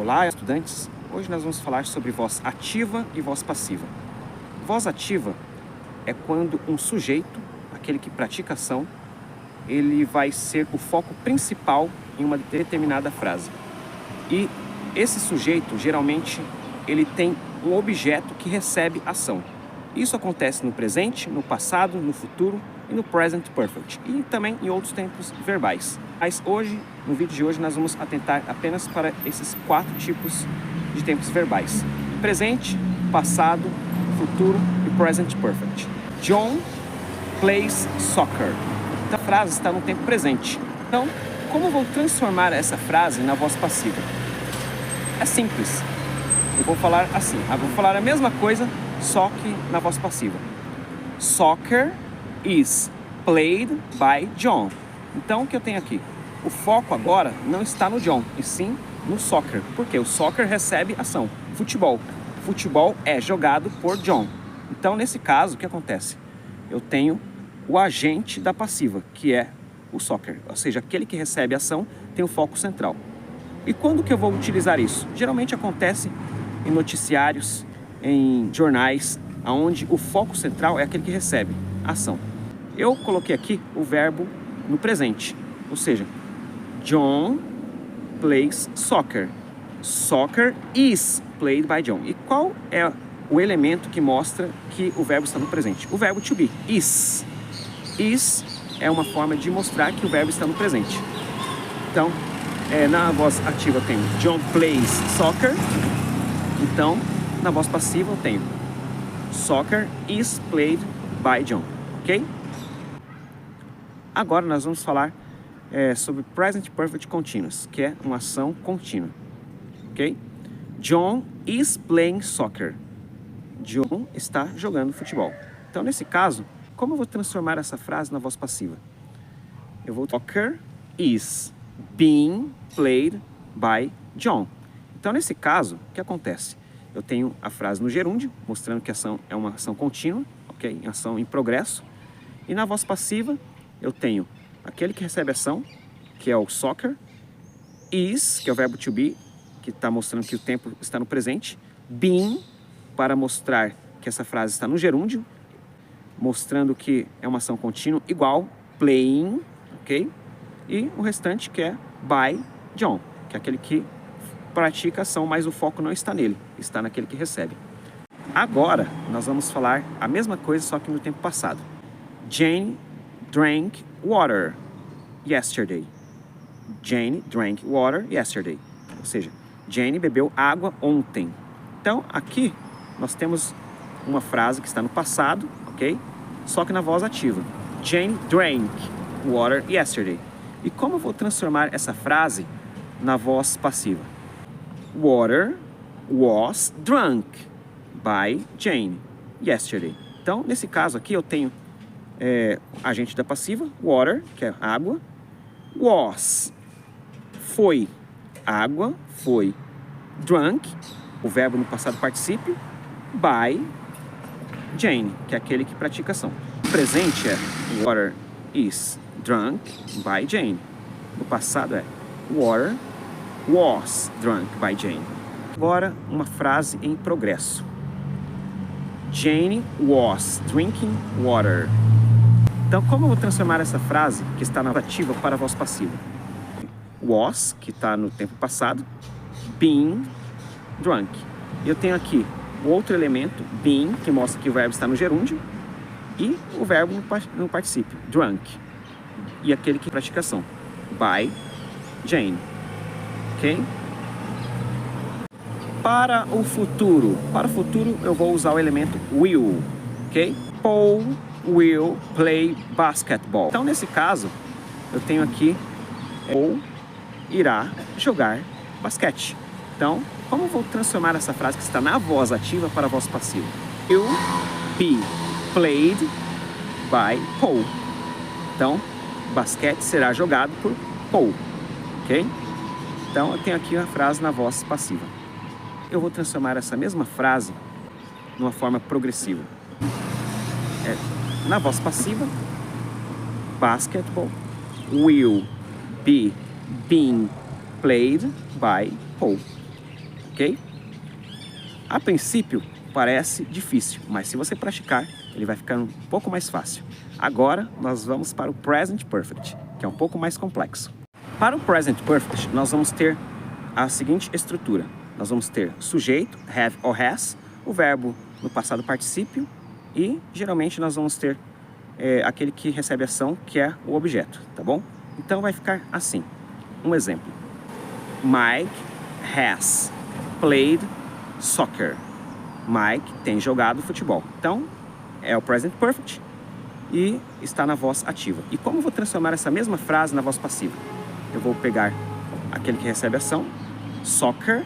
Olá, estudantes! Hoje nós vamos falar sobre voz ativa e voz passiva. Voz ativa é quando um sujeito, aquele que pratica ação, ele vai ser o foco principal em uma determinada frase. E esse sujeito, geralmente, ele tem um objeto que recebe ação. Isso acontece no presente, no passado, no futuro e no present perfect. E também em outros tempos verbais. Mas hoje, no vídeo de hoje, nós vamos atentar apenas para esses 4 tipos de tempos verbais: presente, passado, futuro e present perfect. John plays soccer. A frase está no tempo presente. Então, como eu vou transformar essa frase na voz passiva? É simples. Eu vou falar assim. Eu vou falar a mesma coisa, só que na voz passiva. Soccer is played by John. Então, o que eu tenho aqui? O foco agora não está no John, e sim no soccer. Porque o soccer recebe ação. Futebol. Futebol é jogado por John. Então, nesse caso, o que acontece? Eu tenho o agente da passiva, que é o soccer. Ou seja, aquele que recebe ação tem o foco central. E quando que eu vou utilizar isso? Geralmente acontece em noticiários, em jornais, onde o foco central é aquele que recebe ação. Eu coloquei aqui o verbo no presente, ou seja, John plays soccer. Soccer is played by John. E qual é o elemento que mostra que o verbo está no presente? O verbo to be, is. Is é uma forma de mostrar que o verbo está no presente. Então, na voz ativa eu tenho John plays soccer. Então, na voz passiva eu tenho Soccer is played by John. Ok? Agora nós vamos falar sobre Present Perfect Continuous, que é uma ação contínua. Ok? John is playing soccer. John está jogando futebol. Então, nesse caso, como eu vou transformar essa frase na voz passiva? Eu vou... Soccer is being played by John. Então, nesse caso, o que acontece? Eu tenho a frase no gerúndio, mostrando que a ação é uma ação contínua, ok? Ação em progresso. E na voz passiva, eu tenho aquele que recebe ação, que é o soccer, is, que é o verbo to be, que está mostrando que o tempo está no presente, being, para mostrar que essa frase está no gerúndio, mostrando que é uma ação contínua, igual, playing, ok? E o restante que é by John, que é aquele que pratica ação, mas o foco não está nele, está naquele que recebe. Agora, nós vamos falar a mesma coisa, só que no tempo passado. Jane drank water yesterday. Jane drank water yesterday. Ou seja, Jane bebeu água ontem. Então, aqui, nós temos uma frase que está no passado, ok? Só que na voz ativa. Jane drank water yesterday. E como eu vou transformar essa frase na voz passiva? Water was drunk by Jane yesterday. Então, nesse caso aqui, eu tenho agente da passiva, water, que é água. Was, foi, água, foi. Drunk, o verbo no passado particípio. By Jane, que é aquele que pratica ação. O presente é water is drunk by Jane. No passado é water was drunk by Jane. Agora, uma frase em progresso. Jane was drinking water. Então, como eu vou transformar essa frase, que está na ativa, para a voz passiva? Was, que está no tempo passado, being drunk. Eu tenho aqui o outro elemento, being, que mostra que o verbo está no gerúndio, e o verbo no particípio, drunk. E aquele que pratica ação, by Jane. Ok? Para o futuro eu vou usar o elemento will, ok? Paul will play basketball. Então, nesse caso, eu tenho aqui Paul irá jogar basquete. Então, como eu vou transformar essa frase que está na voz ativa para a voz passiva? Will be played by Paul. Então, basquete será jogado por Paul, ok? Então, eu tenho aqui a frase na voz passiva. Eu vou transformar essa mesma frase numa forma progressiva. Na voz passiva, basketball will be being played by Paul. ok? A princípio parece difícil, mas se você praticar, ele vai ficando um pouco mais fácil. Agora nós vamos para o Present Perfect, que é um pouco mais complexo. Para o Present Perfect, nós vamos ter a seguinte estrutura. Nós vamos ter sujeito, have or has, o verbo no passado particípio e geralmente nós vamos ter aquele que recebe ação, que é o objeto, tá bom? Então vai ficar assim. Um exemplo. Mike has played soccer. Mike tem jogado futebol. Então, é o Present Perfect e está na voz ativa. E como eu vou transformar essa mesma frase na voz passiva? Eu vou pegar aquele que recebe ação. Soccer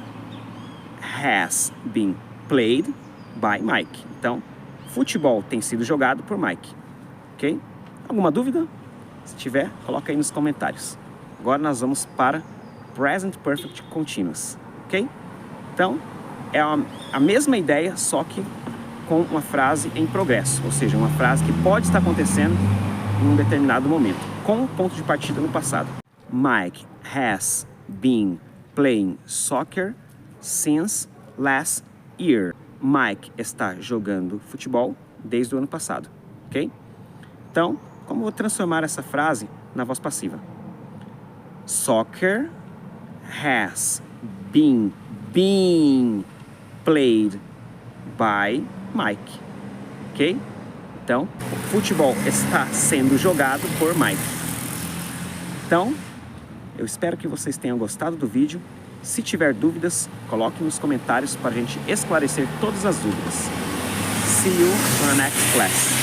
has been played by Mike. Então, futebol tem sido jogado por Mike. Ok? Alguma dúvida? Se tiver, coloca aí nos comentários. Agora nós vamos para Present Perfect Continuous. Ok? Então, é a mesma ideia, só que com uma frase em progresso. Ou seja, uma frase que pode estar acontecendo em um determinado momento, com um ponto de partida no passado. Mike has been playing soccer since last year. Mike está jogando futebol desde o ano passado, ok? Então, como eu vou transformar essa frase na voz passiva? Soccer has been played by Mike, ok? Então, o futebol está sendo jogado por Mike. Então, eu espero que vocês tenham gostado do vídeo. Se tiver dúvidas, coloque nos comentários para a gente esclarecer todas as dúvidas. See you on the next class.